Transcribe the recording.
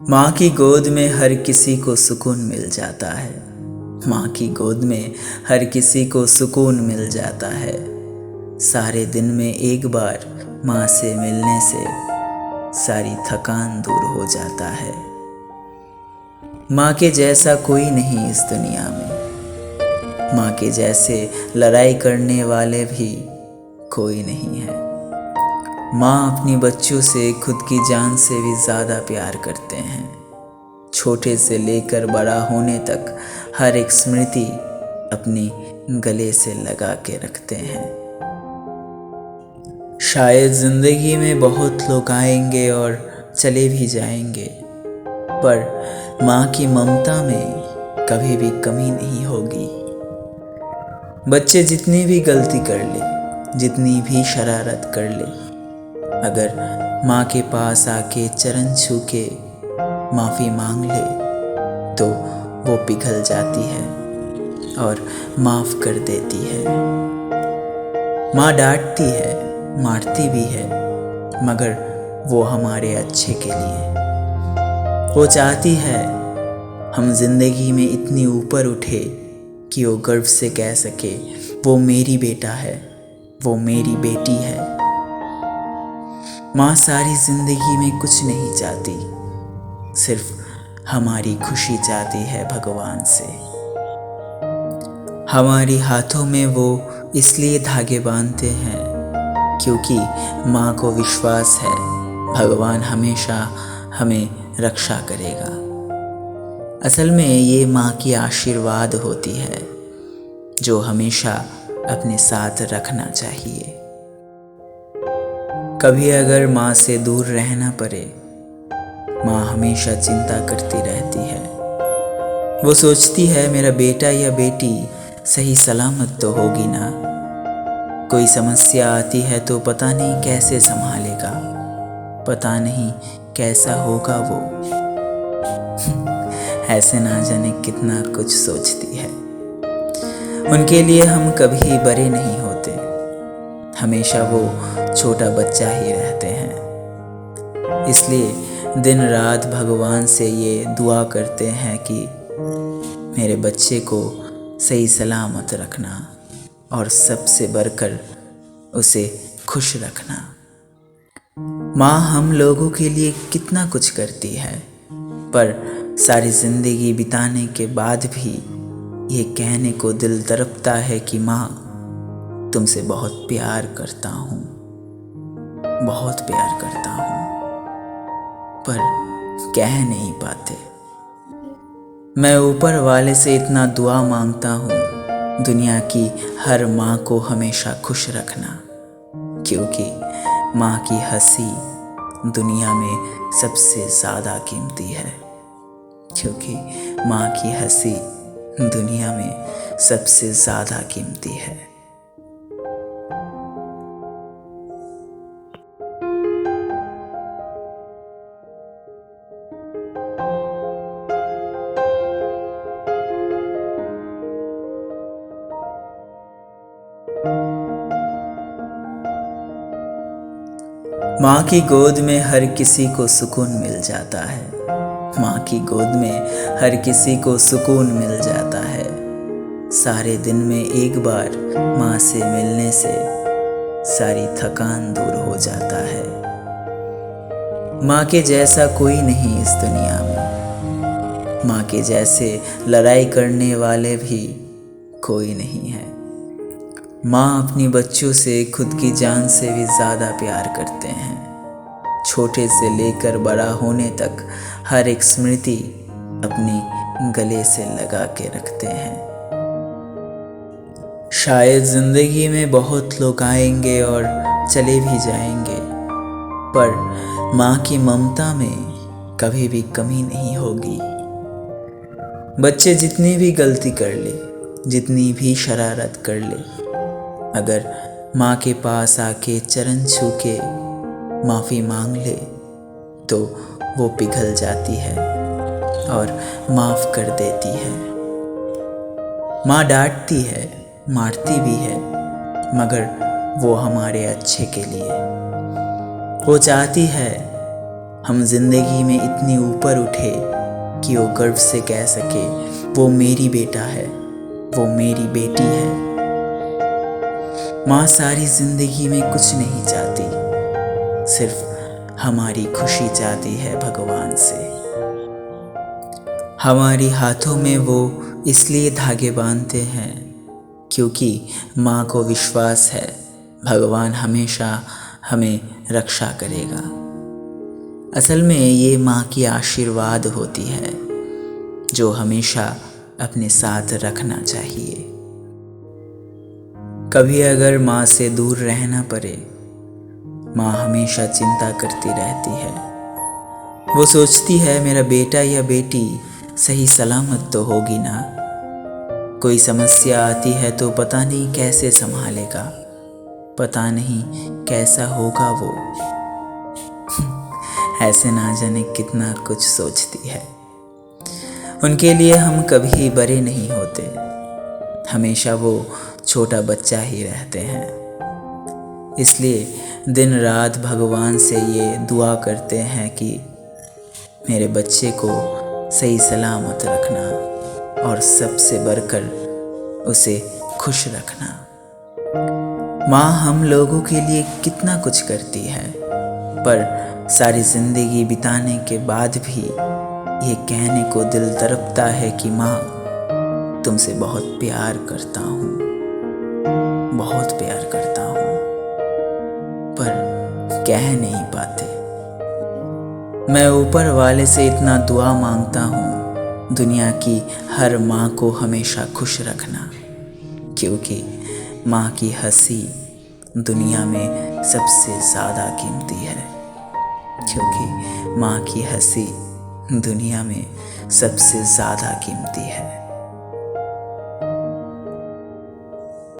माँ की गोद में हर किसी को सुकून मिल जाता है। माँ की गोद में हर किसी को सुकून मिल जाता है। सारे दिन में एक बार माँ से मिलने से सारी थकान दूर हो जाता है। माँ के जैसा कोई नहीं इस दुनिया में। माँ के जैसे लड़ाई करने वाले भी कोई नहीं है। माँ अपनी बच्चों से खुद की जान से भी ज़्यादा प्यार करते हैं। छोटे से लेकर बड़ा होने तक हर एक स्मृति अपनी गले से लगा के रखते हैं। शायद ज़िंदगी में बहुत लोग आएंगे और चले भी जाएंगे, पर माँ की ममता में कभी भी कमी नहीं होगी। बच्चे जितनी भी गलती कर ले, जितनी भी शरारत कर ले, अगर माँ के पास आके चरण छू के माफ़ी मांग ले तो वो पिघल जाती है और माफ़ कर देती है। माँ डांटती है, मारती भी है, मगर वो हमारे अच्छे के लिए। वो चाहती है हम जिंदगी में इतनी ऊपर उठे कि वो गर्व से कह सके वो मेरी बेटा है, वो मेरी बेटी है। माँ सारी जिंदगी में कुछ नहीं चाहती, सिर्फ हमारी खुशी चाहती है भगवान से। हमारी हाथों में वो इसलिए धागे बांधते हैं क्योंकि माँ को विश्वास है भगवान हमेशा हमें रक्षा करेगा। असल में ये माँ की आशीर्वाद होती है जो हमेशा अपने साथ रखना चाहिए। कभी अगर माँ से दूर रहना पड़े, माँ हमेशा चिंता करती रहती है। वो सोचती है मेरा बेटा या बेटी सही सलामत तो होगी ना। कोई समस्या आती है तो पता नहीं कैसे संभालेगा, पता नहीं कैसा होगा वो। ऐसे ना जाने कितना कुछ सोचती है। उनके लिए हम कभी बड़े नहीं होते, हमेशा वो छोटा बच्चा ही रहते हैं। इसलिए दिन रात भगवान से ये दुआ करते हैं कि मेरे बच्चे को सही सलामत रखना और सबसे बढ़कर उसे खुश रखना। माँ हम लोगों के लिए कितना कुछ करती है, पर सारी ज़िंदगी बिताने के बाद भी ये कहने को दिल तड़पता है कि माँ तुमसे बहुत प्यार करता हूँ, बहुत प्यार करता हूँ, पर कह नहीं पाते। मैं ऊपर वाले से इतना दुआ मांगता हूँ दुनिया की हर माँ को हमेशा खुश रखना, क्योंकि माँ की हंसी दुनिया में सबसे ज़्यादा कीमती है। क्योंकि माँ की हंसी दुनिया में सबसे ज़्यादा कीमती है। माँ की गोद में हर किसी को सुकून मिल जाता है। माँ की गोद में हर किसी को सुकून मिल जाता है। सारे दिन में एक बार माँ से मिलने से सारी थकान दूर हो जाता है। माँ के जैसा कोई नहीं इस दुनिया में। माँ के जैसे लड़ाई करने वाले भी कोई नहीं है। माँ अपनी बच्चों से खुद की जान से भी ज़्यादा प्यार करते हैं। छोटे से लेकर बड़ा होने तक हर एक स्मृति अपनी गले से लगा के रखते हैं। शायद ज़िंदगी में बहुत लोग आएंगे और चले भी जाएंगे, पर माँ की ममता में कभी भी कमी नहीं होगी। बच्चे जितनी भी गलती कर ले, जितनी भी शरारत कर ले, अगर माँ के पास आके चरण छू के माफ़ी मांग ले तो वो पिघल जाती है और माफ़ कर देती है। माँ डांटती है, मारती भी है, मगर वो हमारे अच्छे के लिए। वो चाहती है हम जिंदगी में इतनी ऊपर उठे कि वो गर्व से कह सके वो मेरी बेटा है, वो मेरी बेटी है। माँ सारी जिंदगी में कुछ नहीं चाहती, सिर्फ हमारी खुशी चाहती है भगवान से। हमारी हाथों में वो इसलिए धागे बांधते हैं क्योंकि माँ को विश्वास है भगवान हमेशा हमें रक्षा करेगा। असल में ये माँ की आशीर्वाद होती है जो हमेशा अपने साथ रखना चाहिए। कभी अगर माँ से दूर रहना पड़े, माँ हमेशा चिंता करती रहती है। वो सोचती है मेरा बेटा या बेटी सही सलामत तो होगी ना। कोई समस्या आती है तो पता नहीं कैसे संभालेगा, पता नहीं कैसा होगा वो। ऐसे ना जाने कितना कुछ सोचती है। उनके लिए हम कभी बड़े नहीं होते, हमेशा वो छोटा बच्चा ही रहते हैं। इसलिए दिन रात भगवान से ये दुआ करते हैं कि मेरे बच्चे को सही सलामत रखना और सबसे बढ़कर उसे खुश रखना। माँ हम लोगों के लिए कितना कुछ करती है, पर सारी ज़िंदगी बिताने के बाद भी ये कहने को दिल तड़पता है कि माँ तुमसे बहुत प्यार करता हूँ, बहुत प्यार करता हूँ, पर कह नहीं पाते। मैं ऊपर वाले से इतना दुआ मांगता हूँ दुनिया की हर माँ को हमेशा खुश रखना, क्योंकि माँ की हंसी दुनिया में सबसे ज़्यादा कीमती है, क्योंकि माँ की हंसी दुनिया में सबसे ज़्यादा कीमती है।